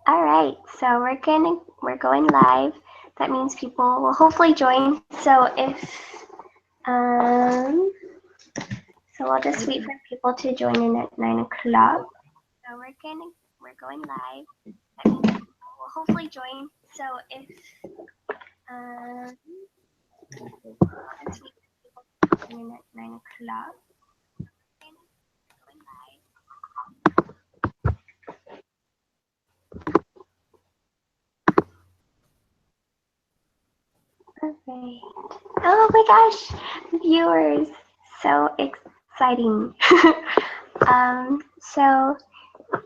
All right, so we're going live. That means people will hopefully join. So we'll just wait for people to join in at 9 o'clock. So we're going live. That means people will hopefully join. So we'll just wait for people to join in at 9 o'clock. Going live. Perfect. Oh my gosh, viewers, so exciting. So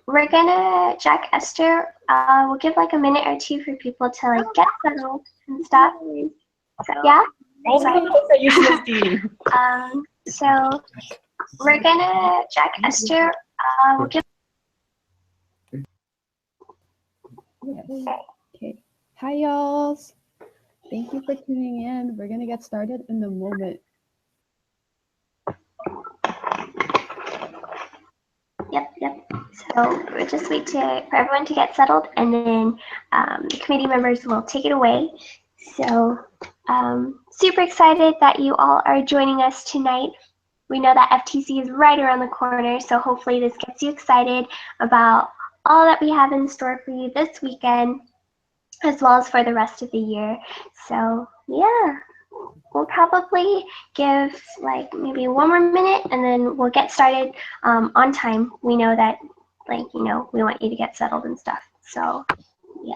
we're gonna check Esther. We'll give like a minute or two for people to like get settled and stuff. So yeah. So we're gonna check Esther. We'll give. Yes. Okay. Hi, y'all. Thank you for tuning in. We're going to get started in a moment. Yep. So we'll just wait for everyone to get settled, and then the committee members will take it away. So super excited that you all are joining us tonight. We know that FTC is right around the corner, so hopefully this gets you excited about all that we have in store for you this weekend, as well as for the rest of the year. So yeah, we'll probably give like maybe one more minute, and then we'll get started on time. We know that, like, you know, we want you to get settled and stuff. So yeah.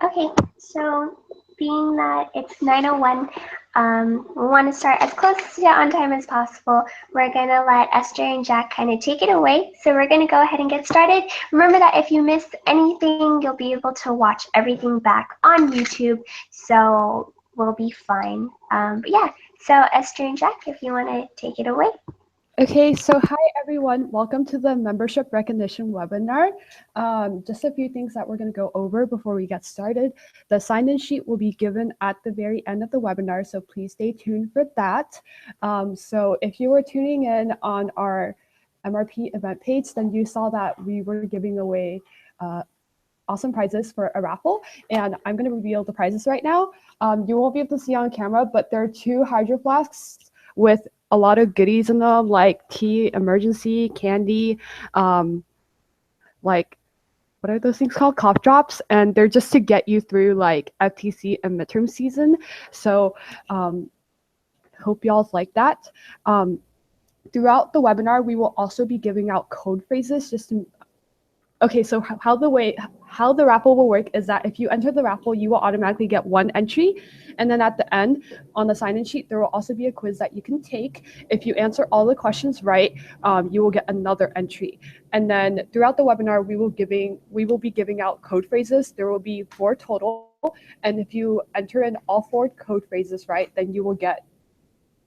Okay, so being that it's 9:01, we want to start as close to on time as possible. We're going to let Esther and Jack kind of take it away. So we're going to go ahead and get started. Remember that if you miss anything, you'll be able to watch everything back on YouTube. So we'll be fine. But yeah, so Esther and Jack, if you want to take it away. Okay, so hi everyone. Welcome to the membership recognition webinar. Just a few things that we're going to go over before we get started. The sign-in sheet will be given at the very end of the webinar, so please stay tuned for that. So if you were tuning in on our MRP event page, then you saw that we were giving away awesome prizes for a raffle, and I'm going to reveal the prizes right now. You won't be able to see on camera, but there are 2 hydro flasks with a lot of goodies in them, like tea, emergency, candy, like, what are those things called? Cough drops. And they're just to get you through like FTC and midterm season. So hope y'all like that. Throughout the webinar, we will also be giving out code phrases just to. Okay, so how the raffle will work is that if you enter the raffle, you will automatically get 1 entry. And then at the end, on the sign-in sheet, there will also be a quiz that you can take. If you answer all the questions right, you will get another entry. And then throughout the webinar, we will be giving out code phrases. There will be 4 total. And if you enter in all 4 code phrases right, then you will get.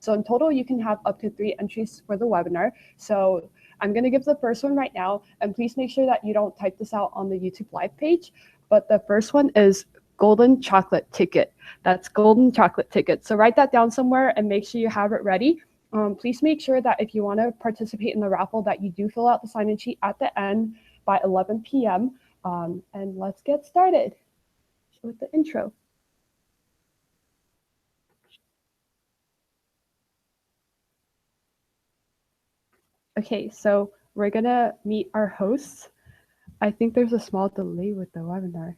So in total, you can have up to 3 entries for the webinar. So I'm going to give the first one right now, and please make sure that you don't type this out on the YouTube live page. But the first one is golden chocolate ticket. That's golden chocolate ticket. So write that down somewhere and make sure you have it ready. Please make sure that if you want to participate in the raffle that you do fill out the sign-in sheet at the end by 11 p.m. And let's get started with the intro. Okay, so we're gonna meet our hosts. I think there's a small delay with the webinar.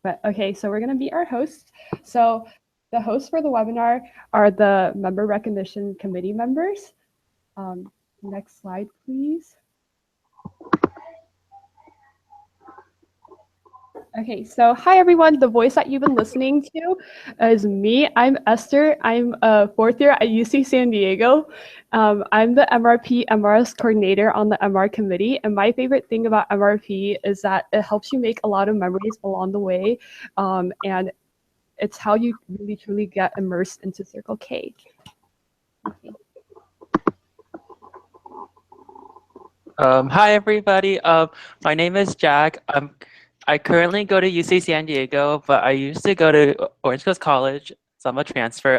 But okay, so we're gonna meet our hosts. So the hosts for the webinar are the member recognition committee members. Next slide, please. Okay, so hi everyone. The voice that you've been listening to is me. I'm Esther. I'm a fourth year at UC San Diego. I'm the MRP MRS coordinator on the MR committee. And my favorite thing about MRP is that it helps you make a lot of memories along the way. And it's how you really truly get immersed into Circle K. Okay. Hi everybody. My name is Jack. I currently go to UC San Diego, but I used to go to Orange Coast College, so I'm a transfer.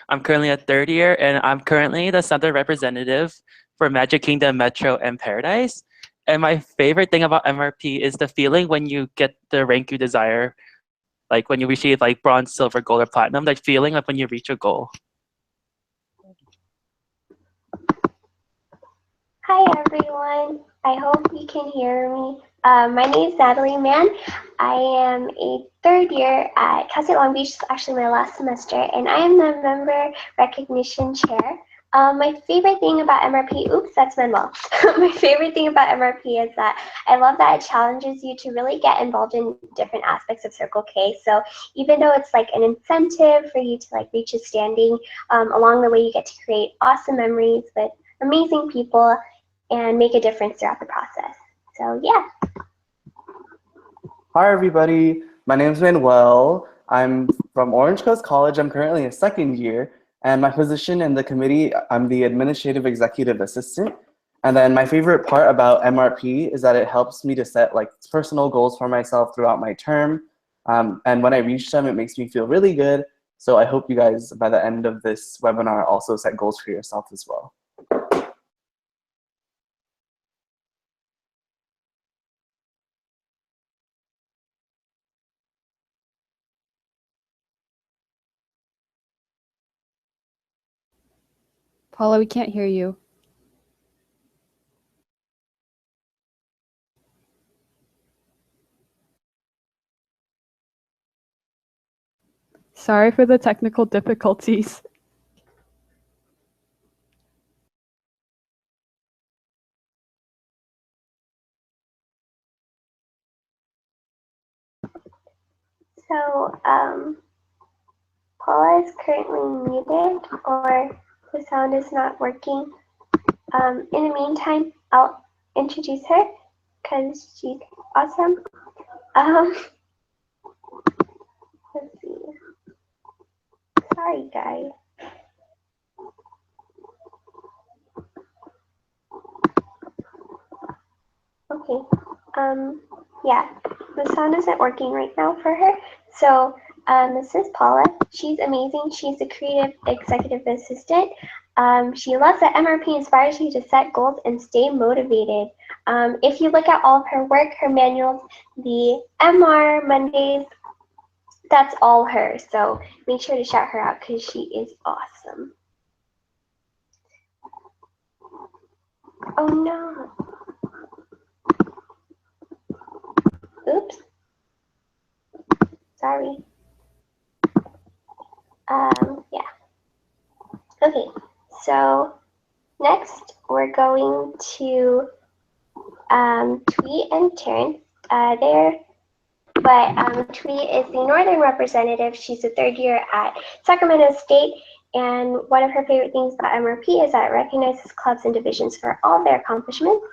I'm currently a third year, and I'm currently the Center representative for Magic Kingdom, Metro, and Paradise. And my favorite thing about MRP is the feeling when you get the rank you desire, like when you receive like bronze, silver, gold, or platinum. That feeling like when you reach a goal. Hi everyone, I hope you can hear me. My name is Natalie Mann. I am a third year at Cal State Long Beach. It's actually my last semester, and I am the member recognition chair. My favorite thing about MRP, oops, that's Manuel. My favorite thing about MRP is that I love that it challenges you to really get involved in different aspects of Circle K. So even though it's like an incentive for you to like reach a standing, along the way you get to create awesome memories with amazing people and make a difference throughout the process. So yeah. Hi everybody, my name is Manuel. I'm from Orange Coast College. I'm currently a second year, and my position in the committee, I'm the administrative executive assistant. And then my favorite part about MRP is that it helps me to set like personal goals for myself throughout my term. And when I reach them, it makes me feel really good. So I hope you guys, by the end of this webinar, also set goals for yourself as well. Paula, we can't hear you. Sorry for the technical difficulties. So Paula is currently muted, or the sound is not working. In the meantime, I'll introduce her because she's awesome. Let's see. Sorry, guys. Okay. Yeah, the sound isn't working right now for her. So this is Paula. She's amazing. She's a creative executive assistant. She loves that MRP inspires you to set goals and stay motivated. If you look at all of her work, her manuals, the MR Mondays, that's all her. So make sure to shout her out because she is awesome. Oh no. Oops. Sorry. Yeah. Okay, so next we're going to Twee and Terrence. Twee is the Northern representative. She's a third year at Sacramento State, and one of her favorite things about MRP is that it recognizes clubs and divisions for all their accomplishments.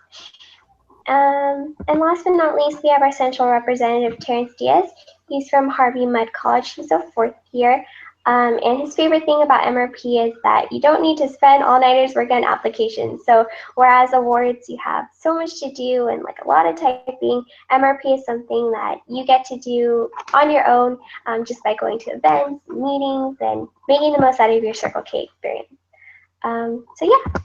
And last but not least, we have our Central representative, Terrence Diaz. He's from Harvey Mudd College. He's a fourth year. And his favorite thing about MRP is that you don't need to spend all-nighters working on applications. So whereas awards, you have so much to do and like a lot of typing, MRP is something that you get to do on your own just by going to events, meetings, and making the most out of your Circle K experience. So yeah.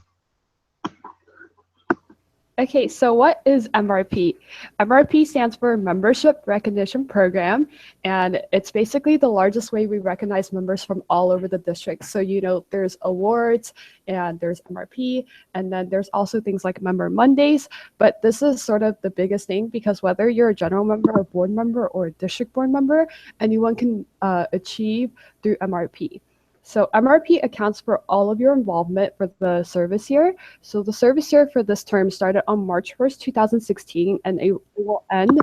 Okay, so what is MRP? MRP stands for Membership Recognition Program, and it's basically the largest way we recognize members from all over the district. So, you know, there's awards and there's MRP, and then there's also things like Member Mondays, but this is sort of the biggest thing because whether you're a general member, a board member, or a district board member, anyone can achieve through MRP. So MRP accounts for all of your involvement for the service year. So the service year for this term started on March 1st, 2016, and it will end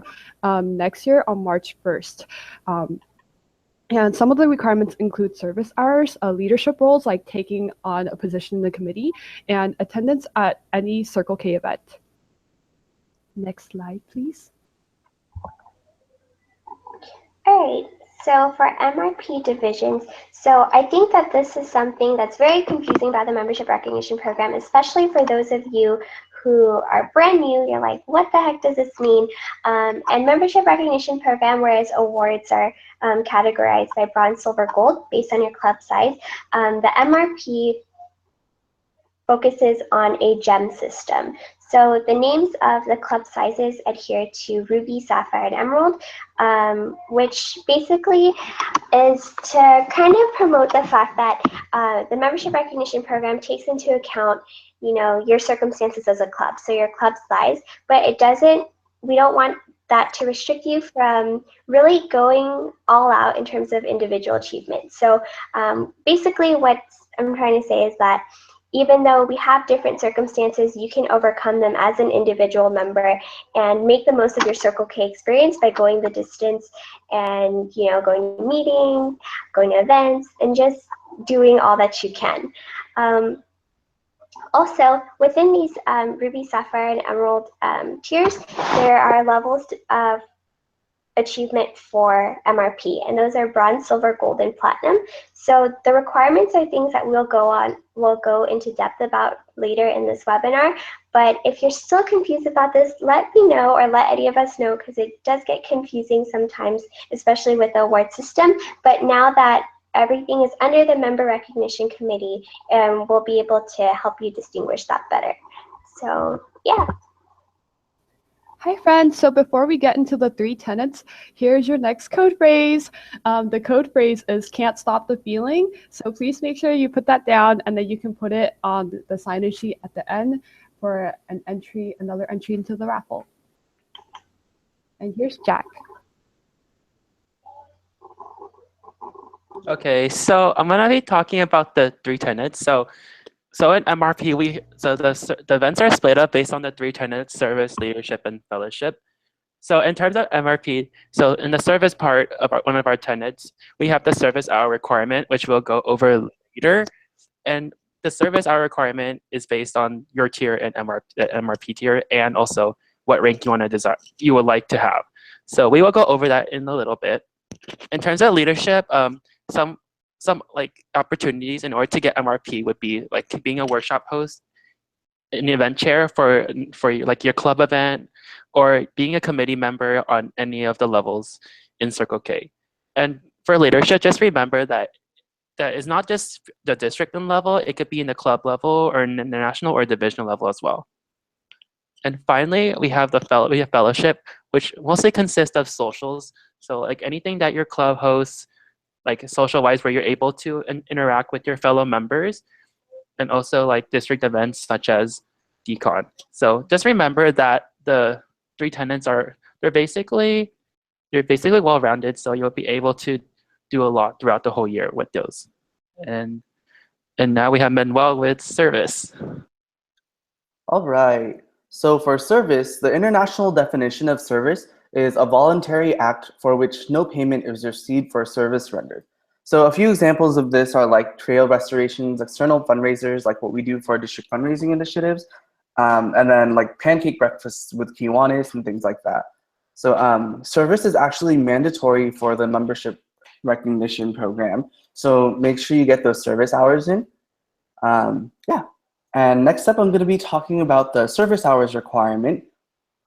next year on March 1st. And some of the requirements include service hours, leadership roles like taking on a position in the committee, and attendance at any Circle K event. Next slide, please. All right, so for MRP divisions, so I think that this is something that's very confusing about the membership recognition program, especially for those of you who are brand new. You're like, what the heck does this mean? And membership recognition program, whereas awards are categorized by bronze, silver, gold based on your club size, the MRP focuses on a gem system. So the names of the club sizes adhere to ruby, sapphire, and emerald, which basically is to kind of promote the fact that the membership recognition program takes into account, you know, your circumstances as a club, so your club size, but it doesn't, we don't want that to restrict you from really going all out in terms of individual achievement. So basically what I'm trying to say is that even though we have different circumstances, you can overcome them as an individual member and make the most of your Circle K experience by going the distance and, you know, going to meetings, going to events, and just doing all that you can. Also, within these ruby, sapphire, and emerald tiers, there are levels of achievement for MRP, and those are bronze, silver, gold, and platinum. So the requirements are things that we'll go into depth about later in this webinar. But if you're still confused about this, let me know, or let any of us know, because it does get confusing sometimes, especially with the award system. But now that everything is under the member recognition committee, we'll be able to help you distinguish that better. So yeah. Hi friends, so before we get into the 3 tenets, here's your next code phrase. The code phrase is can't stop the feeling. So please make sure you put that down, and then you can put it on the sign-in sheet at the end for another entry into the raffle. And here's Jack. Okay, so I'm gonna be talking about the 3 tenets. So in MRP, the events are split up based on the 3 tenets: service, leadership, and fellowship. So in terms of MRP, so in the service part of one of our tenets, we have the service hour requirement, which we'll go over later. And the service hour requirement is based on your tier and MRP tier, and also what rank you would like to have. So we will go over that in a little bit. In terms of leadership, some like opportunities in order to get MRP would be like being a workshop host, an event chair for like your club event, or being a committee member on any of the levels in Circle K. And for leadership, just remember that is not just the district level, it could be in the club level or in the national or divisional level as well. And finally, we have fellowship, which mostly consists of socials. So like anything that your club hosts, like social-wise, where you're able to interact with your fellow members, and also like district events such as DCON. So just remember that the 3 tenets they're basically well-rounded, so you'll be able to do a lot throughout the whole year with those. And now we have Manuel with service. All right. So for service, the international definition of service is a voluntary act for which no payment is received for service rendered. So a few examples of this are like trail restorations, external fundraisers, like what we do for district fundraising initiatives, and then like pancake breakfasts with Kiwanis and things like that. So service is actually mandatory for the membership recognition program. So make sure you get those service hours in. Yeah. And next up, I'm going to be talking about the service hours requirement.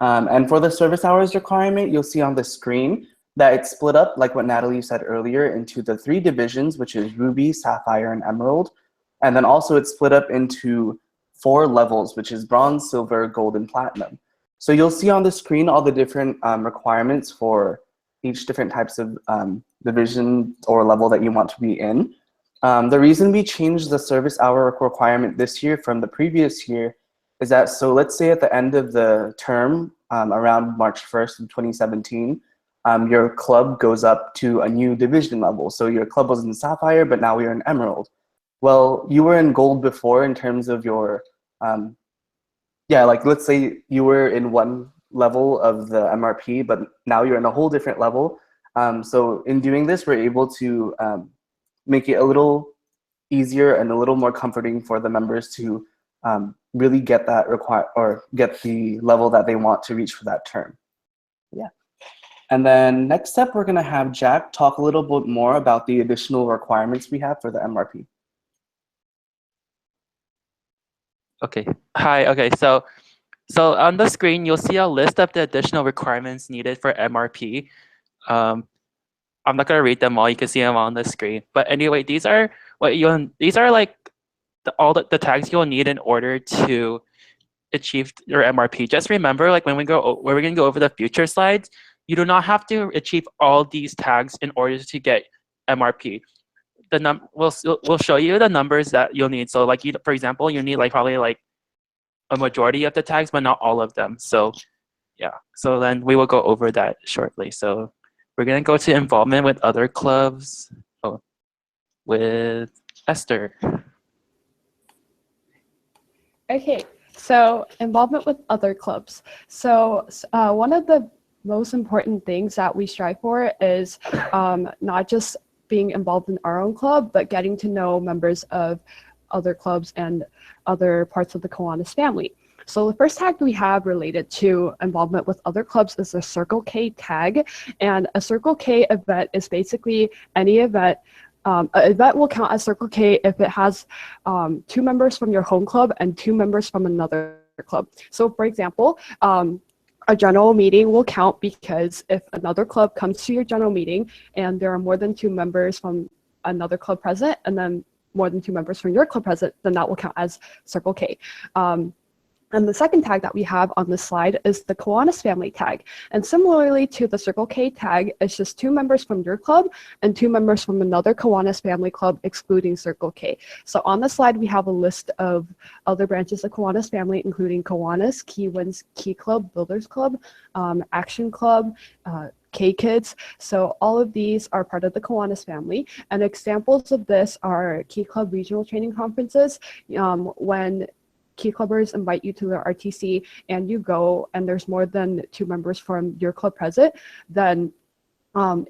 And for the service hours requirement, you'll see on the screen that it's split up, like what Natalie said earlier, into the 3 divisions, which is ruby, sapphire, and emerald. And then also it's split up into 4 levels, which is bronze, silver, gold, and platinum. So you'll see on the screen all the different requirements for each different types of division or level that you want to be in. The reason we changed the service hour requirement this year from the previous year is that, so let's say at the end of the term, around March 1st of 2017, your club goes up to a new division level. So your club was in Sapphire, but now you're in Emerald. Well, you were in Gold before in terms of your, yeah, like let's say you were in one level of the MRP, but now you're in a whole different level. So in doing this, we're able to make it a little easier and a little more comforting for the members to really get that get the level that they want to reach for that term. Yeah. And then next step, we're gonna have Jack talk a little bit more about the additional requirements we have for the MRP. Okay. Hi. Okay. So on the screen, you'll see a list of the additional requirements needed for MRP. I'm not gonna read them all. You can see them on the screen. But anyway, these are like all the tags you'll need in order to achieve your MRP. Just remember, like when we're gonna go over the future slides, you do not have to achieve all these tags in order to get MRP. We'll show you the numbers that you'll need. So like for example, you need like probably like a majority of the tags, but not all of them. So yeah. So then we will go over that shortly. So we're gonna go to involvement with other clubs. Oh, with Esther. Okay, so involvement with other clubs. So one of the most important things that we strive for is not just being involved in our own club, but getting to know members of other clubs and other parts of the Kiwanis family. So the first tag we have related to involvement with other clubs is the Circle K tag. And a Circle K event is basically any event. An event will count as Circle K if it has 2 members from your home club and 2 members from another club. So for example, a general meeting will count because if another club comes to your general meeting and there are more than 2 members from another club present and then more than 2 members from your club present, then that will count as Circle K. And the second tag that we have on this slide is the Kiwanis family tag. And similarly to the Circle K tag, it's just 2 members from your club and 2 members from another Kiwanis family club, excluding Circle K. So on the slide, we have a list of other branches of Kiwanis family, including Kiwanis, Key Winds, Key Club, Builders Club, Action Club, K-Kids. So all of these are part of the Kiwanis family. And examples of this are Key Club regional training conferences, when Key Clubbers invite you to their RTC and you go and there's more than 2 members from your club present, then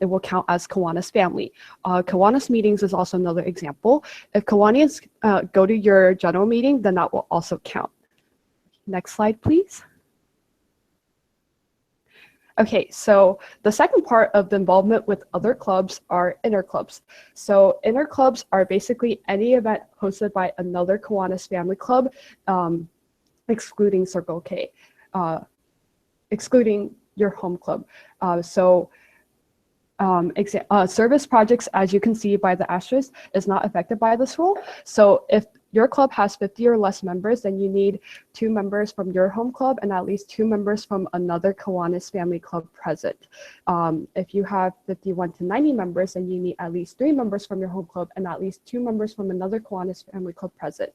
it will count as Kiwanis family. Kiwanis meetings is also another example. If Kiwanis go to your general meeting, then that will also count. Next slide, please. Okay, so the second part of the involvement with other clubs are inner clubs. So inner clubs are basically any event hosted by another Kiwanis family club, excluding Circle K, excluding your home club. Service projects, as you can see by the asterisk, is not affected by this rule. So if your club has 50 or less members, then you need 2 members from your home club and at least 2 members from another Kiwanis family club present. If you have 51 to 90 members, then you need at least 3 members from your home club and at least 2 members from another Kiwanis family club present.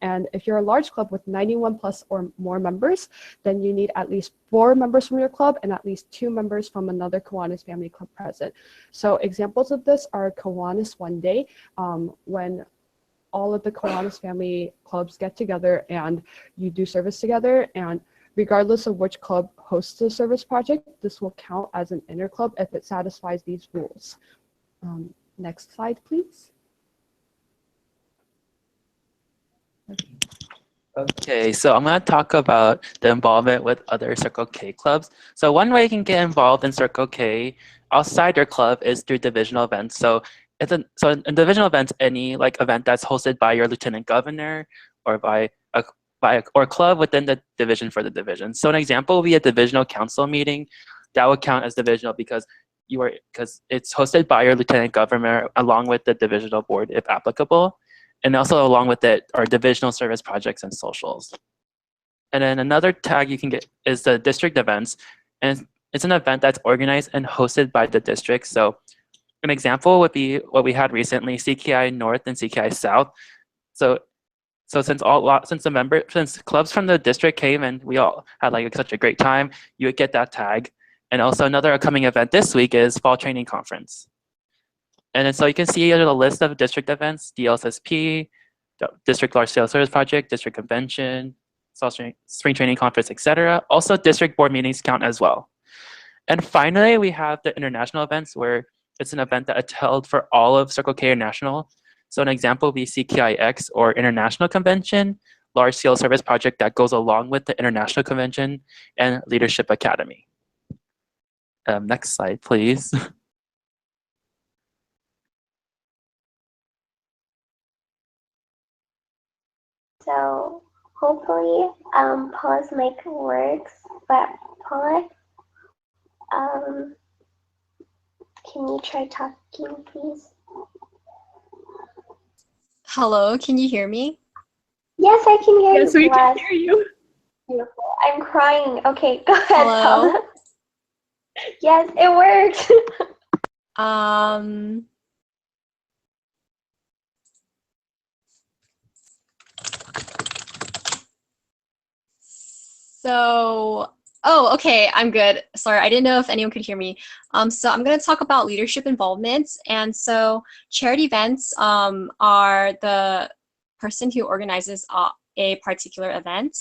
And if you're a large club with 91 plus or more members, then you need at least 4 members from your club and at least 2 members from another Kiwanis family club present. So examples of this are Kiwanis One Day, when all of the Kiwanis family clubs get together and you do service together, and regardless of which club hosts the service project, this will count as an inner club if it satisfies these rules. Next slide, please. Okay, so I'm going to talk about the involvement with other Circle K clubs. So one way you can get involved in Circle K outside your club is through divisional events. So in divisional events, any like event that's hosted by your lieutenant governor or by a club within the division for the division. So an example would be a divisional council meeting. That would count as divisional because it's hosted by your lieutenant governor along with the divisional board if applicable. And also along with it are divisional service projects and socials. And then another tag you can get is the district events. And it's an event that's organized and hosted by the district. So an example would be what we had recently, CKI North and CKI South. So since clubs from the district came and we all had like such a great time, you would get that tag. And also another upcoming event this week is Fall Training Conference. And then so you can see here the list of district events, DLSSP, the District Large Scale Service Project, District Convention, Spring Training Conference, etc. Also, district board meetings count as well. And finally, we have the international events where it's an event that's held for all of Circle K International. So an example would be CKIX or International Convention, Large Scale Service Project that goes along with the International Convention, and Leadership Academy. Next slide, please. So hopefully Paula's mic works, but Paula, can you try talking, please? Hello, can you hear me? Yes, I can hear you. Yes, we can hear you. Beautiful. I'm crying. Okay, go ahead, Hello? Paula. Yes, it worked. Oh, okay, I'm good. Sorry, I didn't know if anyone could hear me. So I'm going to talk about leadership involvement. And so charity events are the person who organizes a particular event.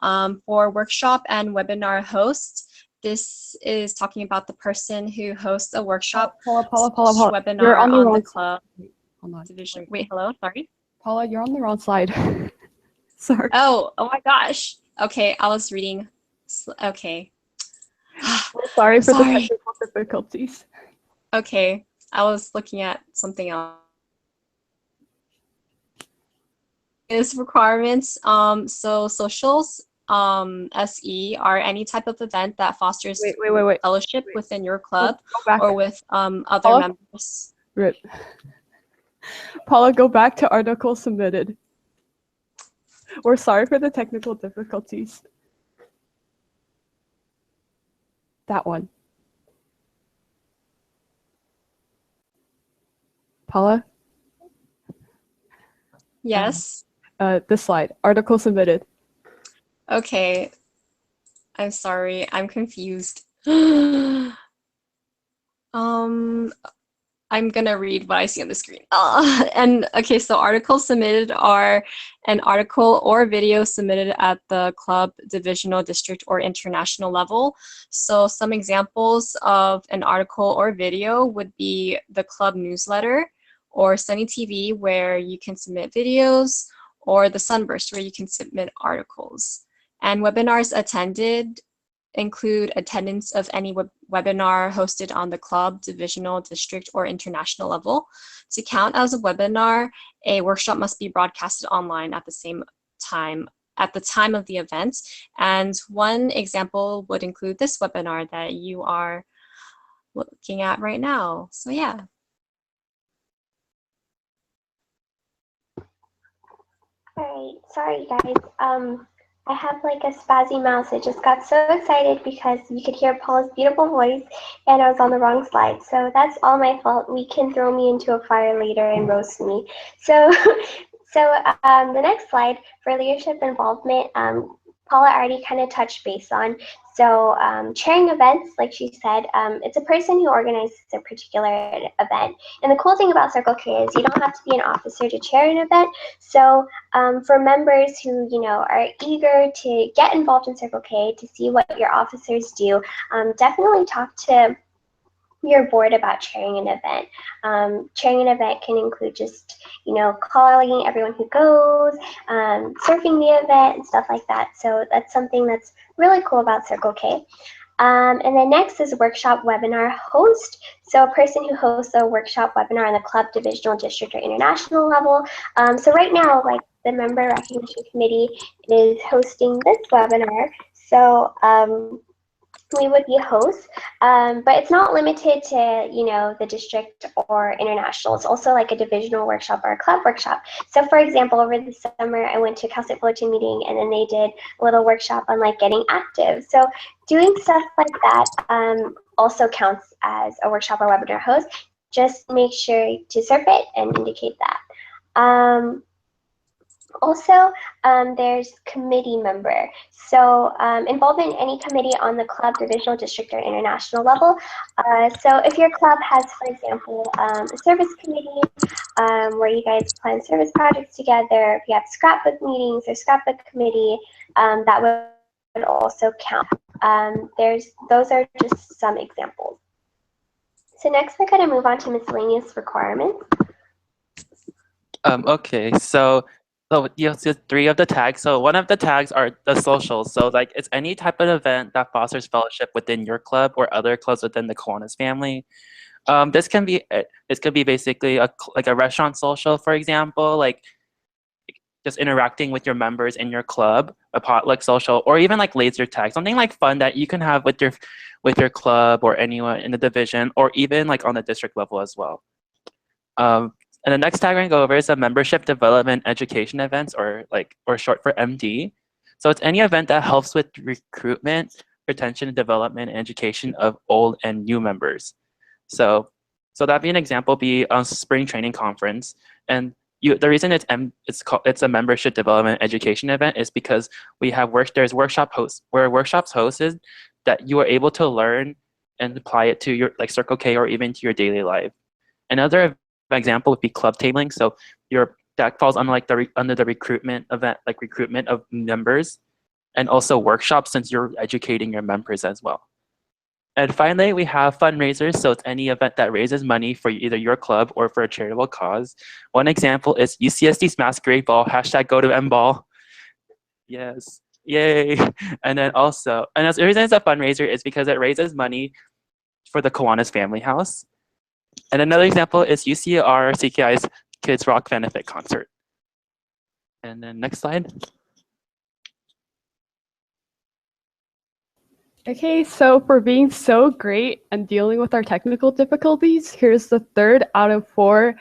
For workshop and webinar host, this is talking about the person who hosts a workshop Paula. webinar You're on the wrong club Hold on. division. Wait, hello, sorry. Paula, you're on the wrong slide. Sorry. Oh my gosh. Okay, I was reading. Okay. We're sorry for the Sorry. technical difficulties. Okay, I was looking at something else. Is requirements. So socials, SE, are any type of event that fosters Wait. fellowship within your club Go back. or with other Paula? members. Rip. Paula, go back to article submitted. We're sorry for the technical difficulties. That one. Paula? Yes. This slide. Article submitted. Okay. I'm sorry. I'm confused. I'm gonna read what I see on the screen. And okay, so articles submitted are an article or video submitted at the club, divisional, district, or international level. So some examples of an article or video would be the club newsletter, or Sunny TV, where you can submit videos, or the Sunburst, where you can submit articles. And webinars attended include attendance of any webinar hosted on the club, divisional, district, or international level. To count as a webinar, a workshop must be broadcasted online at the same time, at the time of the event. And one example would include this webinar that you are looking at right now. So yeah. All right, sorry guys. I have like a spazzy mouse. I just got so excited because you could hear Paula's beautiful voice and I was on the wrong slide. So that's all my fault. We can throw me into a fire later and roast me. So, the next slide for leadership involvement, Paula already kind of touched base on. So chairing events, like she said, it's a person who organizes a particular event. And the cool thing about Circle K is you don't have to be an officer to chair an event. So for members who are eager to get involved in Circle K, to see what your officers do, definitely talk to your board about chairing an event. Chairing an event can include just calling everyone who goes, surfing the event and stuff like that. So that's something that's really cool about Circle K. And then next is workshop webinar host. So a person who hosts a workshop webinar on the club, divisional, district, or international level. So right now, like the member recognition committee is hosting this webinar. So we would be hosts, but it's not limited to the district or international. It's also like a divisional workshop or a club workshop. So for example, over the summer I went to a Cal State Fullerton meeting and then they did a little workshop on like getting active. So doing stuff like that also counts as a workshop or webinar host. Just make sure to surf it and indicate that. Also, there's committee member. So involvement in any committee on the club, divisional, district, or international level. So if your club has, for example, a service committee where you guys plan service projects together, if you have scrapbook meetings or scrapbook committee, that would also count. Those are just some examples. So next we're going to move on to miscellaneous requirements. Okay, so you have three of the tags. So one of the tags are the socials. So like it's any type of event that fosters fellowship within your club or other clubs within the Kiwanis family. This can be basically like a restaurant social, for example, like just interacting with your members in your club, a potluck social, or even like laser tag, something like fun that you can have with your club or anyone in the division, or even like on the district level as well. And the next tag we're gonna go over is a membership development education events, or short for MD. So it's any event that helps with recruitment, retention, development, and education of old and new members. So that'd be an example, be a spring training conference. And the reason it's a membership development education event is because there's workshops hosted that you are able to learn and apply it to your like Circle K or even to your daily life. Another example would be club tabling. So that falls under like under the recruitment event, like recruitment of members, and also workshops since you're educating your members as well. And finally, we have fundraisers. So it's any event that raises money for either your club or for a charitable cause. One example is UCSD's Masquerade Ball, #GoToMBall. Yes, yay. And then also, and the reason it's a fundraiser is because it raises money for the Kiwanis Family House. And another example is UCR CKI's Kids Rock Benefit Concert. And then next slide. Okay, so for being so great and dealing with our technical difficulties, here's the 3rd out of 4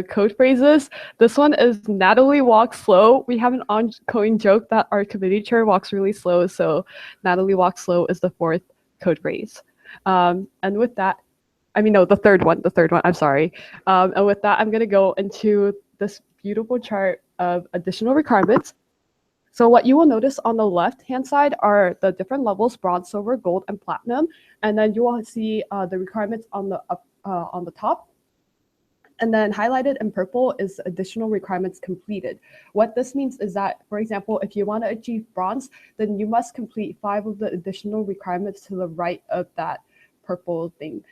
code phrases. This one is Natalie walks slow. We have an ongoing joke that our committee chair walks really slow, so Natalie walks slow is the 4th code phrase. And with that, the third one, I'm sorry. And with that, I'm gonna go into this beautiful chart of additional requirements. So what you will notice on the left-hand side are the different levels: bronze, silver, gold, and platinum. And then you will see the requirements on the top. And then highlighted in purple is additional requirements completed. What this means is that, for example, if you want to achieve bronze, then you must complete 5 of the additional requirements to the right of that purple thing.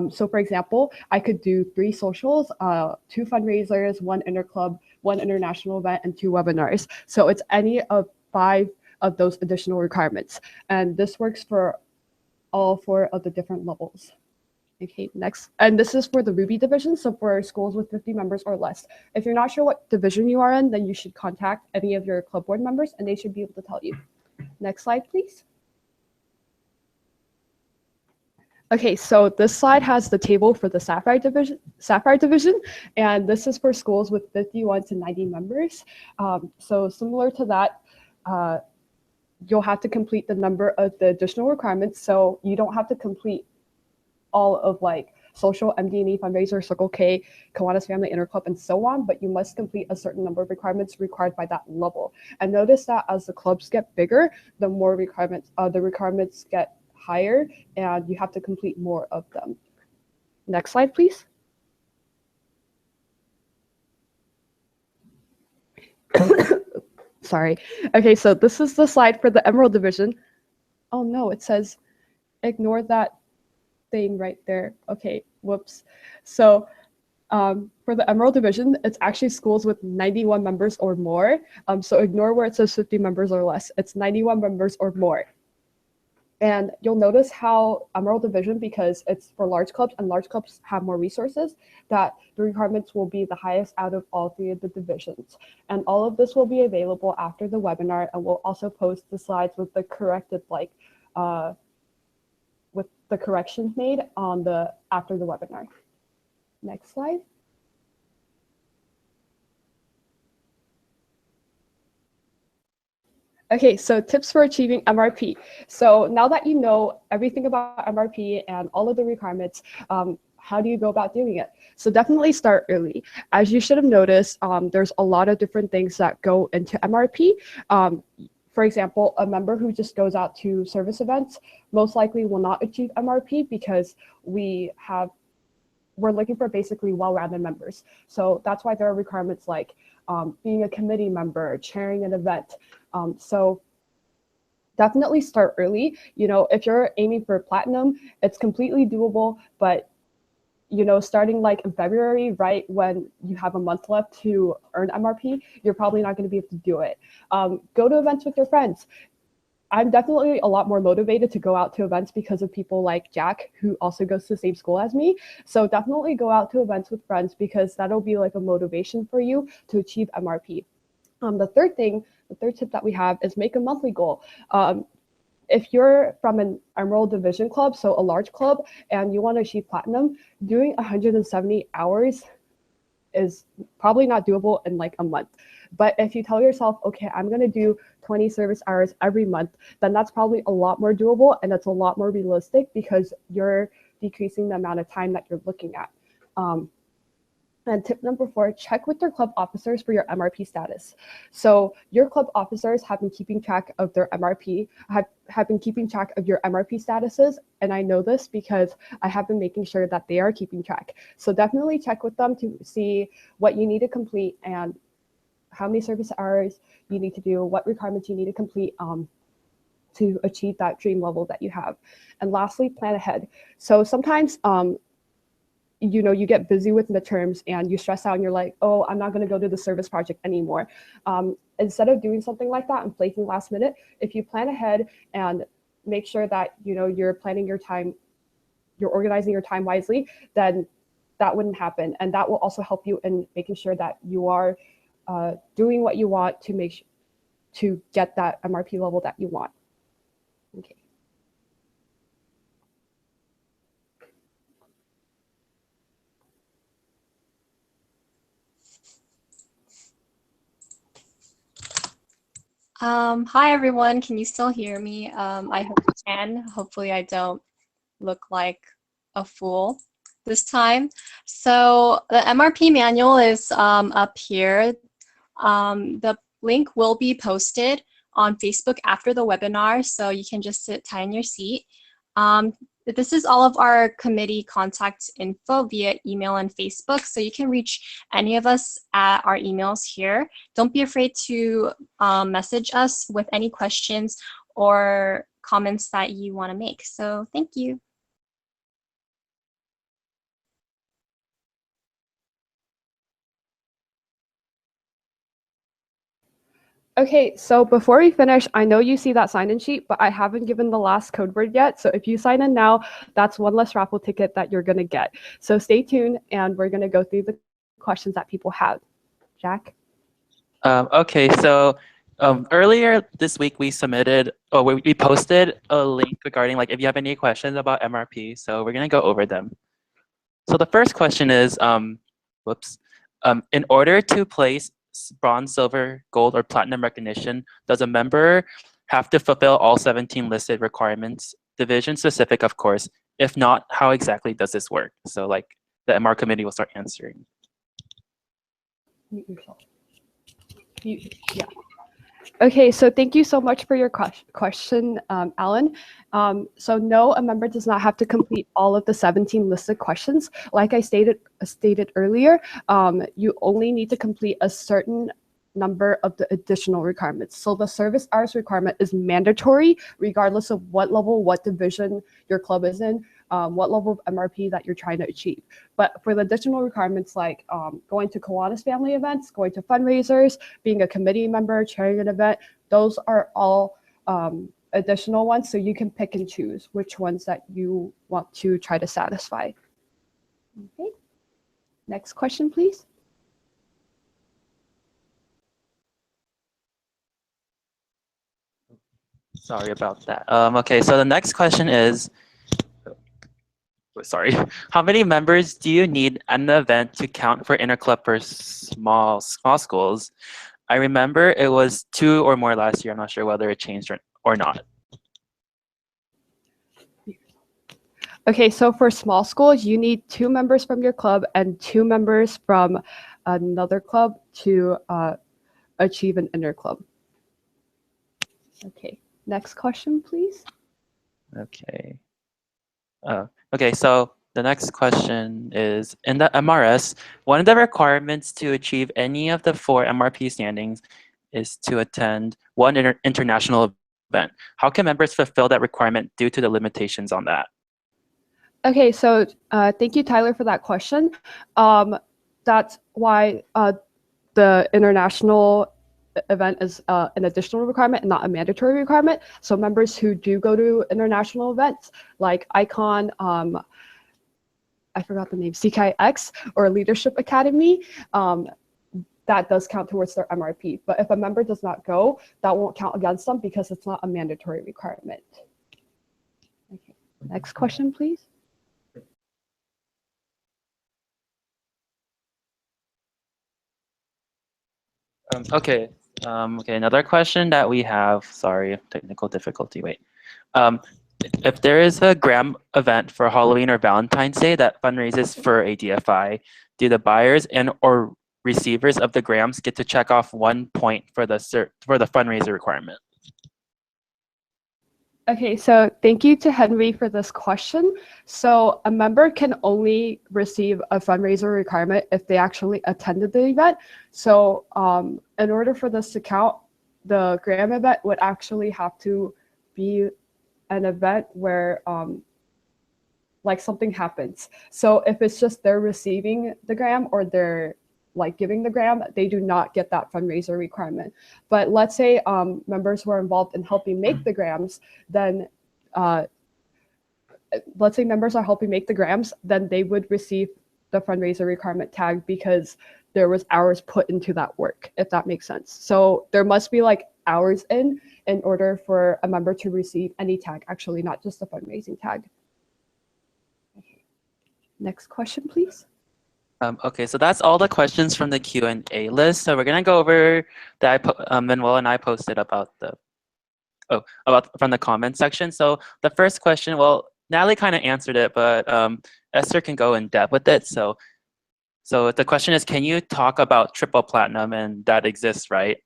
So for example, I could do 3 socials, 2 fundraisers, 1 interclub, 1 international event, and 2 webinars. So it's any of 5 of those additional requirements. And this works for all 4 of the different levels. Okay, next. And this is for the Ruby division, so for schools with 50 members or less. If you're not sure what division you are in, then you should contact any of your club board members and they should be able to tell you. Next slide, please. Okay, so this slide has the table for the Sapphire division, and this is for schools with 51 to 90 members. So similar to that, you'll have to complete the number of the additional requirements. So you don't have to complete all of like social, MD&E, fundraiser, Circle K, Kiwanis Family Interclub, and so on, but you must complete a certain number of requirements required by that level. And notice that as the clubs get bigger, the more requirements, the requirements get higher, and you have to complete more of them. Next slide, please. Sorry. Okay, so this is the slide for the Emerald division. Oh no, it says ignore that thing right there. Okay, whoops. So for the Emerald division, it's actually schools with 91 members or more. So ignore where it says 50 members or less. It's 91 members or more. And you'll notice how Emerald division, because it's for large clubs and large clubs have more resources, that the requirements will be the highest out of all 3 of the divisions. And all of this will be available after the webinar, and we'll also post the slides with the corrected, with the corrections made on after the webinar. Next slide. Okay, so tips for achieving MRP. So now that you know everything about MRP and all of the requirements, how do you go about doing it? So definitely start early. As you should have noticed, there's a lot of different things that go into MRP. For example, a member who just goes out to service events most likely will not achieve MRP because we're looking for basically well-rounded members. So that's why there are requirements like being a committee member, chairing an event. So definitely start early. You know, if you're aiming for platinum, it's completely doable, but you know, starting like in February, right when you have a month left to earn MRP, you're probably not going to be able to do it. Go to events with your friends. I'm definitely a lot more motivated to go out to events because of people like Jack, who also goes to the same school as me. So definitely go out to events with friends because that'll be like a motivation for you to achieve MRP. The third tip that we have is make a monthly goal. If you're from an Emerald Division club, so a large club, and you want to achieve platinum, doing 170 hours is probably not doable in like a month. But if you tell yourself, okay, I'm going to do 20 service hours every month, then that's probably a lot more doable and it's a lot more realistic because you're decreasing the amount of time that you're looking at. And tip number 4, check with your club officers for your MRP status. So your club officers have been keeping track of their MRP, have been keeping track of your MRP statuses. And I know this because I have been making sure that they are keeping track. So definitely check with them to see what you need to complete and how many service hours you need to do, what requirements you need to complete to achieve that dream level that you have. And lastly, plan ahead. So sometimes, you know, you get busy with midterms and you stress out and you're like, oh, I'm not going to go to the service project anymore. Instead of doing something like that and flaking last minute, if you plan ahead and make sure that, you know, you're planning your time, you're organizing your time wisely, then that wouldn't happen. And that will also help you in making sure that you are doing what you want to get that MRP level that you want. Okay. Hi everyone, can you still hear me? I hope you can. Hopefully I don't look like a fool this time. So the MRP manual is up here. The link will be posted on Facebook after the webinar, so you can just sit tight in your seat. This is all of our committee contact info via email and Facebook, so you can reach any of us at our emails here. Don't be afraid to message us with any questions or comments that you want to make. So thank you. Okay, so before we finish, I know you see that sign-in sheet, but I haven't given the last code word yet. So if you sign in now, that's one less raffle ticket that you're going to get. So stay tuned, and we're going to go through the questions that people have. Jack? Okay, so earlier this week we posted a link regarding like if you have any questions about MRP. So we're going to go over them. So the first question is, in order to place bronze, silver, gold, or platinum recognition, does a member have to fulfill all 17 listed requirements? Division specific, of course. If not, how exactly does this work? So like the MR committee will start answering. Mute yourself. Yeah. Okay, so thank you so much for your question, Alan. So no, a member does not have to complete all of the 17 listed questions. Like I stated earlier, you only need to complete a certain number of the additional requirements. So the service hours requirement is mandatory regardless of what level, what division your club is in, what level of MRP that you're trying to achieve. But for the additional requirements like going to Kiwanis family events, going to fundraisers, being a committee member, chairing an event, those are all additional ones. So you can pick and choose which ones that you want to try to satisfy. Okay, next question, please. Sorry about that. Okay, so the next question is, how many members do you need at an event to count for interclub for small schools? I remember it was 2 or more last year. I'm not sure whether it changed or not. Okay, so for small schools, you need 2 members from your club and 2 members from another club to achieve an interclub. Okay, next question, please. Okay. Okay, so the next question is, in the MRS, one of the requirements to achieve any of the 4 MRP standings is to attend one international event. How can members fulfill that requirement due to the limitations on that? Okay, so thank you, Tyler, for that question. That's why the international event is an additional requirement and not a mandatory requirement. So members who do go to international events like ICON, I forgot the name, CKX or Leadership Academy, that does count towards their MRP. But if a member does not go, that won't count against them because it's not a mandatory requirement. Okay. Next question, please. Okay. Okay, another question that we have, sorry, technical difficulty, wait. If there is a GRAM event for Halloween or Valentine's Day that fundraises for a DFI, do the buyers and or receivers of the grams get to check off 1 point for the fundraiser requirement? Okay, so thank you to Henry for this question. So a member can only receive a fundraiser requirement if they actually attended the event. So in order for this to count, the GRAM event would actually have to be an event where like something happens. So if it's just they're receiving the GRAM or they're like giving the GRAM, they do not get that fundraiser requirement. But let's say members who are involved in helping make the grams, then let's say members are helping make the grams, then they would receive the fundraiser requirement tag because there was hours put into that work, if that makes sense. So there must be like hours in order for a member to receive any tag, actually not just a fundraising tag. Okay. Next question, please. Okay, so that's all the questions from the Q&A list. So we're gonna go over that Manuel and I posted about from the comment section. So the first question, well, Natalie kind of answered it, but Esther can go in depth with it. So the question is, can you talk about triple platinum, and that exists, right?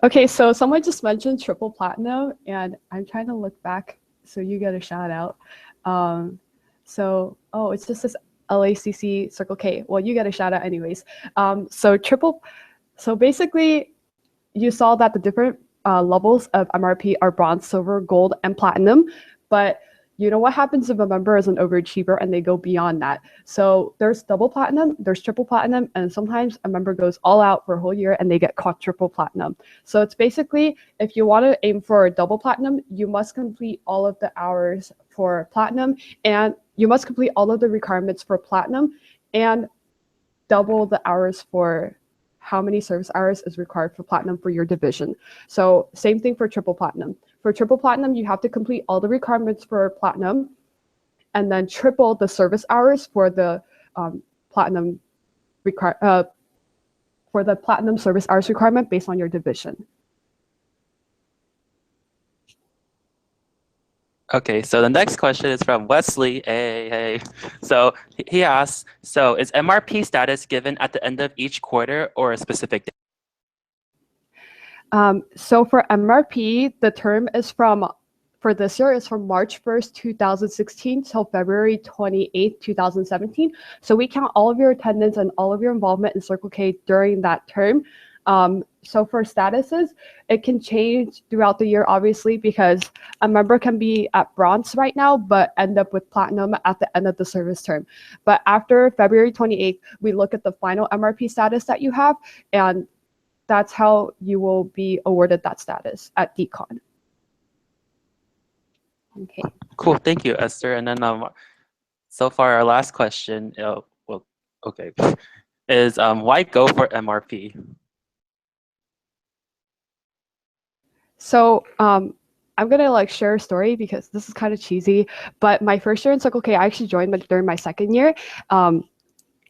Okay, so someone just mentioned triple platinum, and I'm trying to look back so you get a shout out. Oh, it's just this LACC Circle K. Well, you get a shout out anyways. So basically, you saw that the different levels of MRP are bronze, silver, gold, and platinum. But you know what happens if a member is an overachiever and they go beyond that? So there's double platinum, there's triple platinum, and sometimes a member goes all out for a whole year and they get quadruple platinum. So it's basically, if you want to aim for double platinum, you must complete all of the hours for platinum, and you must complete all of the requirements for platinum and double the hours for how many service hours is required for platinum for your division. So same thing for triple platinum. For triple platinum, you have to complete all the requirements for platinum and then triple the service hours for the platinum service hours requirement based on your division. Okay, so the next question is from Wesley. Hey. So he asks, so is MRP status given at the end of each quarter or a specific day? So for MRP, the term is for this year is from March 1st, 2016 till February 28th, 2017. So we count all of your attendance and all of your involvement in Circle K during that term. So for statuses, it can change throughout the year, obviously, because a member can be at bronze right now, but end up with platinum at the end of the service term. But after February 28th, we look at the final MRP status that you have, and that's how you will be awarded that status at DCON. Okay. Cool, thank you, Esther. And then so far our last question, is why go for MRP? So I'm gonna share a story because this is kind of cheesy, but my first year in Circle K, I actually joined during my second year, and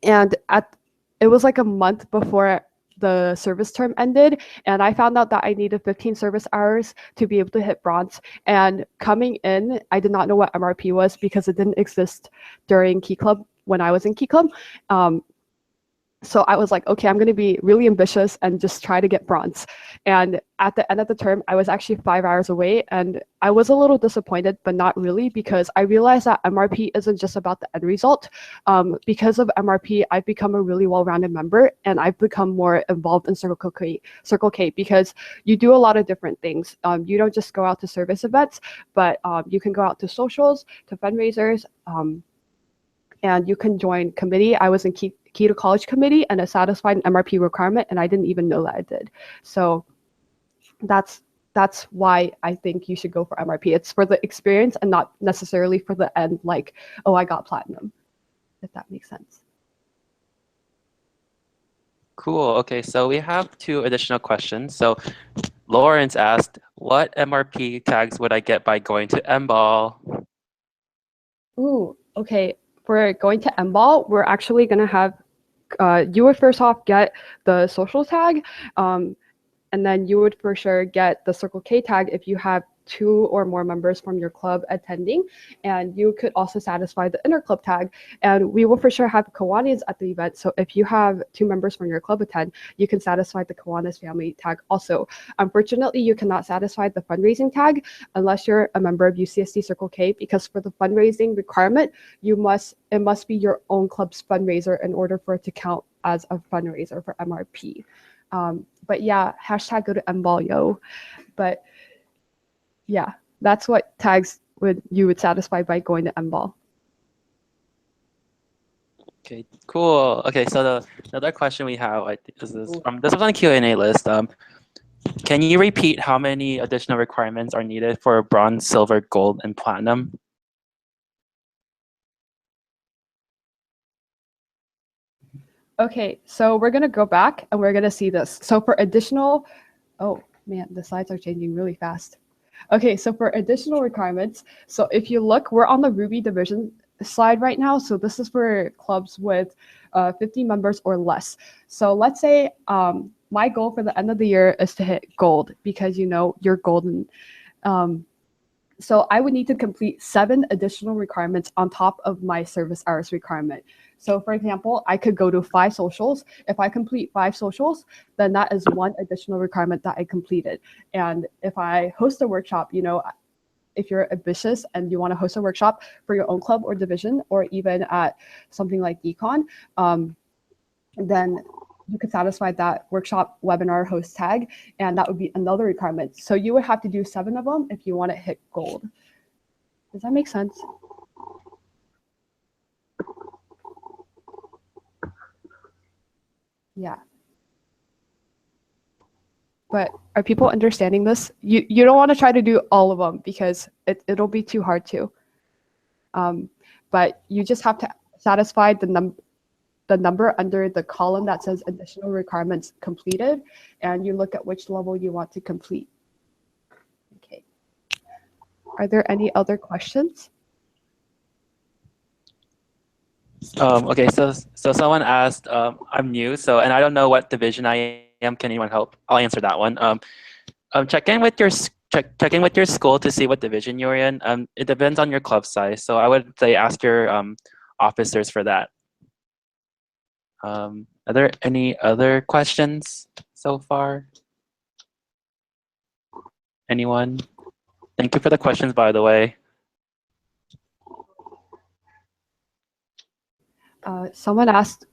it was like a month before the service term ended, and I found out that I needed 15 service hours to be able to hit bronze. And coming in, I did not know what MRP was because it didn't exist during Key Club when I was in Key Club. So I was like, okay, I'm going to be really ambitious and just try to get bronze. And at the end of the term, I was actually 5 hours away, and I was a little disappointed, but not really, because I realized that MRP isn't just about the end result. Because of MRP, I've become a really well-rounded member, and I've become more involved in Circle K because you do a lot of different things. You don't just go out to service events, but you can go out to socials, to fundraisers, and you can join committee. I was in Key to College committee, and it satisfied an MRP requirement, and I didn't even know that it did. So that's why I think you should go for MRP. It's for the experience and not necessarily for the end, like, oh, I got platinum, if that makes sense. Cool. Okay, so we have 2 additional questions. So Lawrence asked, what MRP tags would I get by going to MBall? Ooh, okay. For going to MBall, we're actually going to have, you would first off get the social tag, and then you would for sure get the Circle K tag if you have 2 or more members from your club attending, and you could also satisfy the interclub tag. And we will for sure have Kiwanis at the event, so if you have 2 members from your club attend, you can satisfy the Kiwanis family tag also. Unfortunately, you cannot satisfy the fundraising tag unless you're a member of UCSD Circle K, because for the fundraising requirement, it must be your own club's fundraiser in order for it to count as a fundraiser for MRP. But yeah, hashtag go to MBall, yo. But yeah, that's what tags you would satisfy by going to MBall. Okay, cool. Okay, so the other question we have, I think this is on the Q&A list. Can you repeat how many additional requirements are needed for bronze, silver, gold, and platinum? Okay, so we're gonna go back and we're gonna see this. So for additional, oh man, the slides are changing really fast. Okay, so for additional requirements, so if you look, we're on the Ruby division slide right now. So this is for clubs with 50 members or less. So let's say my goal for the end of the year is to hit gold, because you know you're golden. So I would need to complete 7 additional requirements on top of my service hours requirement. So for example, I could go to 5 socials. If I complete 5 socials, then that is 1 additional requirement that I completed. And if I host a workshop, you know, if you're ambitious and you want to host a workshop for your own club or division, or even at something like Econ, then you could satisfy that workshop webinar host tag, and that would be another requirement. So you would have to do 7 of them if you want to hit gold. Does that make sense? Yeah. But are people understanding this? You don't want to try to do all of them because it'll be too hard to. But you just have to satisfy the number under the column that says additional requirements completed, and you look at which level you want to complete. Okay. Are there any other questions? Okay, so someone asked, I'm new, and I don't know what division I am. Can anyone help? I'll answer that one. Check in with your school to see what division you're in. It depends on your club size, so I would say ask your officers for that. Are there any other questions so far? Anyone? Thank you for the questions, by the way. Someone asked,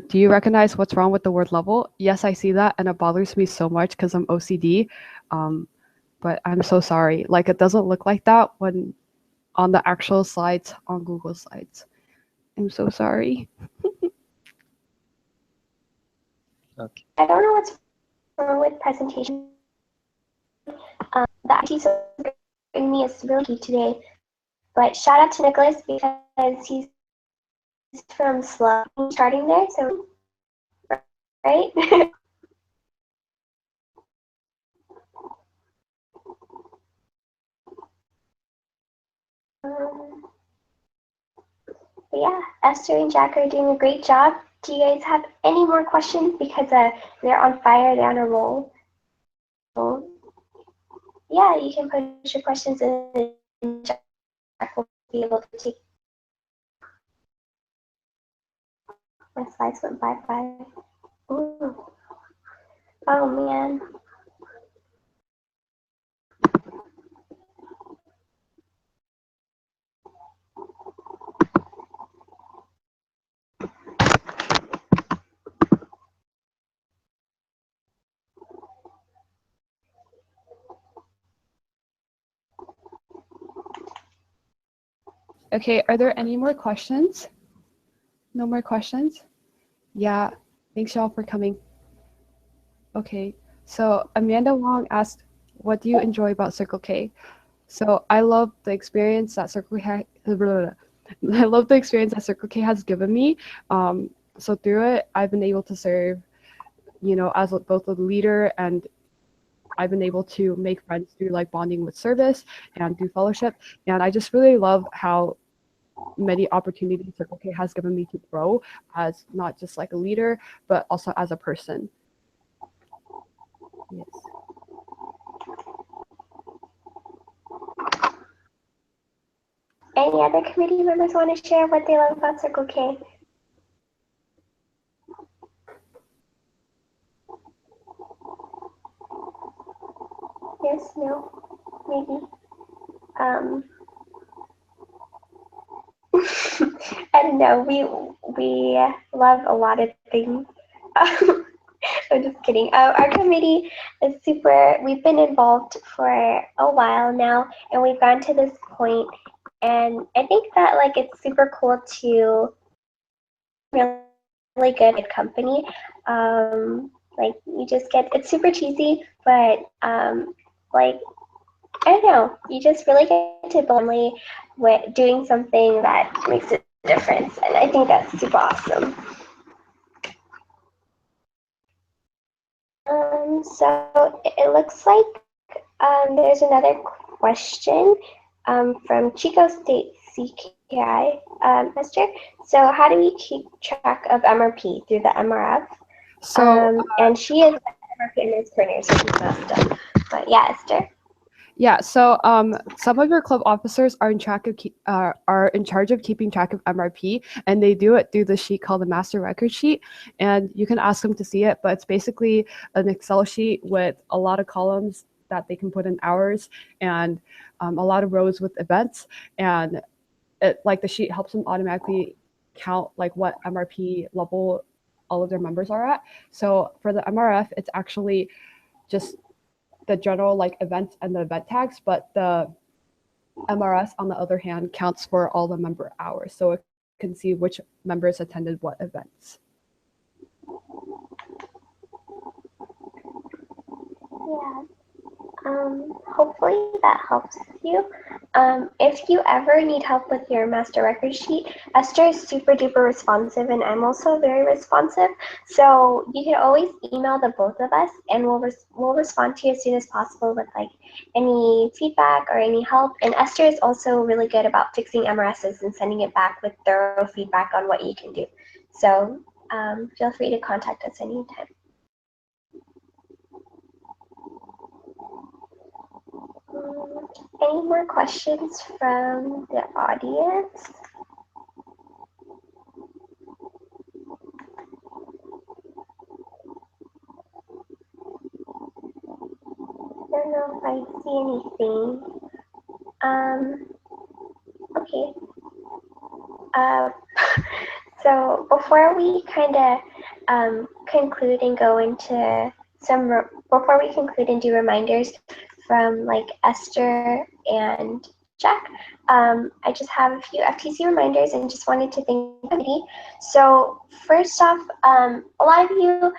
do you recognize what's wrong with the word level? Yes, I see that, and it bothers me so much because I'm OCD. But I'm so sorry. Like, it doesn't look like that when on the actual slides on Google Slides. I'm so sorry. Okay. I don't know what's wrong with presentation. The IT support in me is really key today. But shout out to Nicholas because he's from Slow starting there, so right? But yeah, Esther and Jack are doing a great job do you guys have any more questions? Because they're on fire, they're on a roll. So, yeah, you can put your questions in the chat. We'll be able to take. My slides went bye-bye. Ooh. Oh, man. Okay, are there any more questions? No more questions? Yeah, thanks y'all for coming. Okay, so Amanda Wong asked, what do you enjoy about Circle K? So I love the experience that Circle K has given me. So through it, I've been able to serve, as both a leader, and I've been able to make friends through like bonding with service and through fellowship. And I just really love how many opportunities Circle K has given me to grow as not just like a leader, but also as a person. Yes. Any other committee members want to share what they love about Circle K? Yes, no, maybe. I don't know. We love a lot of things. I'm just kidding. Our committee is super. We've been involved for a while now, and we've gotten to this point. And I think that like it's super cool to really good company. Like you just get, it's super cheesy, but like I don't know, you just really get to family with doing something that makes a difference, and I think that's super awesome. So it looks like there's another question from Chico State CKI, Esther. So how do we keep track of MRP through the MRF? So and she is MRP admin coordinator, so she's messed up. But yeah, Esther. yeah, so some of your club officers are in charge of keeping track of MRP, and they do it through the sheet called the master record sheet, and you can ask them to see it, but it's basically an Excel sheet with a lot of columns that they can put in hours and a lot of rows with events, and like the sheet helps them automatically count like what MRP level all of their members are at. So for the MRF, it's actually just the general like events and the event tags, but the MRS on the other hand counts for all the member hours, so it can see which members attended what events. Yeah. Hopefully that helps you. If you ever need help with your master record sheet, Esther is super duper responsive, and I'm also very responsive. So you can always email the both of us, and we'll respond to you as soon as possible with like any feedback or any help. And Esther is also really good about fixing MRSs and sending it back with thorough feedback on what you can do. So feel free to contact us anytime. Any more questions from the audience? I don't know if I see anything. Okay. So before we kind of conclude and go into before we conclude and do reminders from like Esther and Jack, I just have a few FTC reminders and just wanted to thank the committee. So first off, a lot of you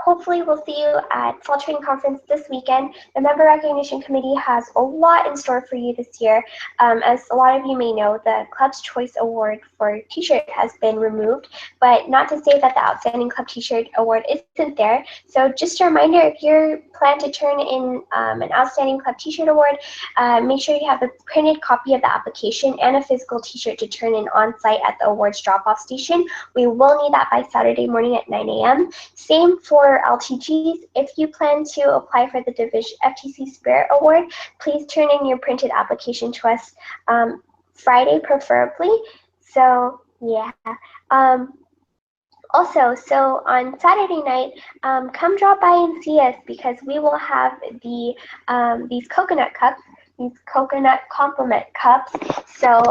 hopefully we'll see you at Fall Training Conference this weekend. The Member Recognition Committee has a lot in store for you this year. As a lot of you may know, the Club's Choice Award for T-shirt has been removed, but not to say that the Outstanding Club T-shirt Award isn't there. So just a reminder, if you plan to turn in an Outstanding Club T-shirt award, make sure you have a printed copy of the application and a physical T-shirt to turn in on site at the awards drop-off station. We will need that by Saturday morning at 9 a.m. Same for LTGs. If you plan to apply for the FTC Spirit Award, please turn in your printed application to us Friday, preferably. So yeah. Also, so on Saturday night, come drop by and see us, because we will have these coconut cups, these coconut compliment cups. So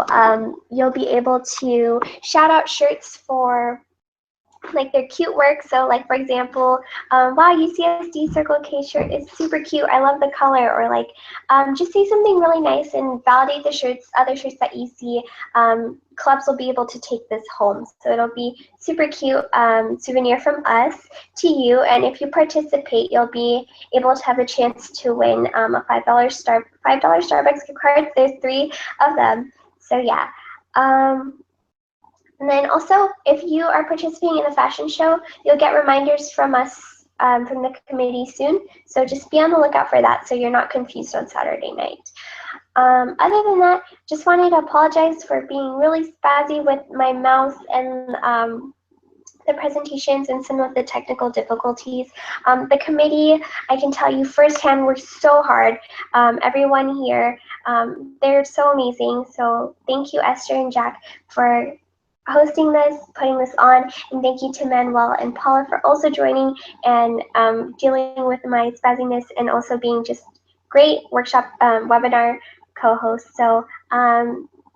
you'll be able to shout out shirts for like their cute work. So like, for example, wow, UCSD Circle K shirt is super cute, I love the color. Or like just say something really nice and validate the shirts, other shirts that you see. Clubs will be able to take this home. So it'll be super cute souvenir from us to you. And if you participate, you'll be able to have a chance to win a $5 Starbucks gift card. There's 3 of them. So yeah. And then also, if you are participating in the fashion show, you'll get reminders from us, from the committee soon. So just be on the lookout for that so you're not confused on Saturday night. Other than that, just wanted to apologize for being really spazzy with my mouse and the presentations and some of the technical difficulties. The committee, I can tell you firsthand, worked so hard. Everyone here, they're so amazing. So thank you, Esther and Jack, for hosting this, putting this on, and thank you to Manuel and Paula for also joining and dealing with my spazziness and also being just great workshop webinar co-hosts. So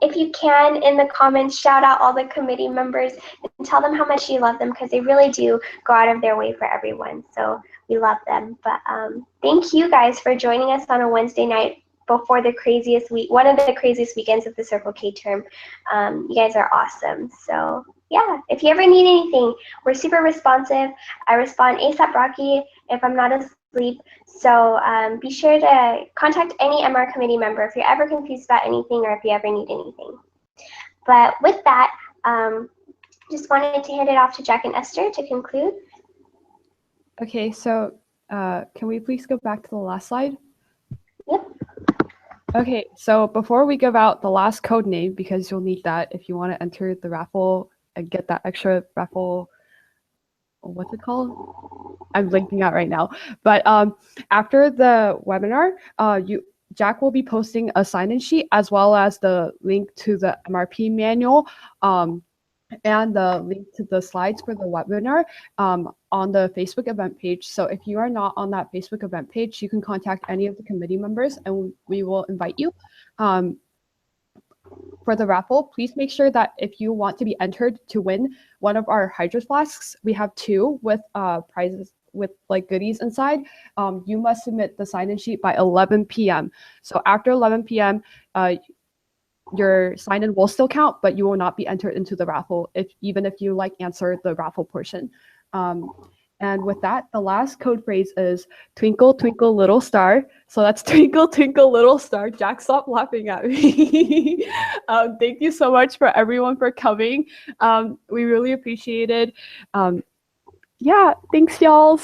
if you can, in the comments, shout out all the committee members and tell them how much you love them, because they really do go out of their way for everyone. So we love them. But thank you guys for joining us on a Wednesday night before the craziest week, one of the craziest weekends of the Circle K term. You guys are awesome. So yeah, if you ever need anything, we're super responsive. I respond ASAP Rocky if I'm not asleep. So be sure to contact any MR committee member if you're ever confused about anything or if you ever need anything. But with that, just wanted to hand it off to Jack and Esther to conclude. Okay, so can we please go back to the last slide? Yep. Okay, so before we give out the last code name, because you'll need that if you want to enter the raffle and get that extra raffle, what's it called? I'm blanking out right now. But after the webinar, Jack will be posting a sign-in sheet as well as the link to the MRP manual and the link to the slides for the webinar on the Facebook event page. So if you are not on that Facebook event page, you can contact any of the committee members and we will invite you. For the raffle, please make sure that if you want to be entered to win one of our Hydro Flasks, we have 2 with prizes with like goodies inside. You must submit the sign-in sheet by 11 p.m. So after 11 p.m., your sign-in will still count, but you will not be entered into the raffle even if you like answer the raffle portion. And with that, the last code phrase is twinkle, twinkle, little star. So that's twinkle, twinkle, little star. Jack, stop laughing at me. Thank you so much for everyone for coming. We really appreciate it. Yeah, thanks, y'all.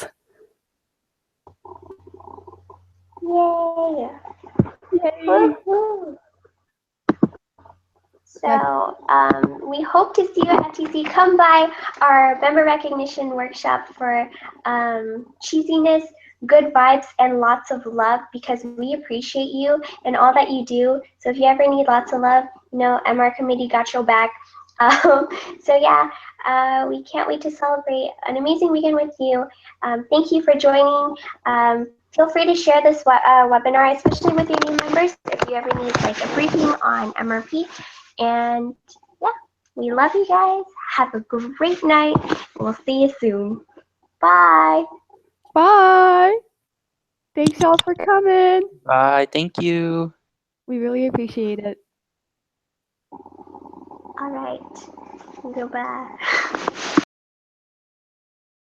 Yay. Yay. Woo-hoo. So we hope to see you at FTC. Come by our member recognition workshop for cheesiness, good vibes, and lots of love, because we appreciate you and all that you do. So if you ever need lots of love, you know, MR Committee got your back. So yeah, we can't wait to celebrate an amazing weekend with you. Thank you for joining. Feel free to share this webinar, especially with your new members, if you ever need like a briefing on MRP. And yeah, we love you guys. Have a great night. We'll see you soon. Bye. Bye. Thanks y'all for coming. Bye. Thank you. We really appreciate it. All right. Goodbye.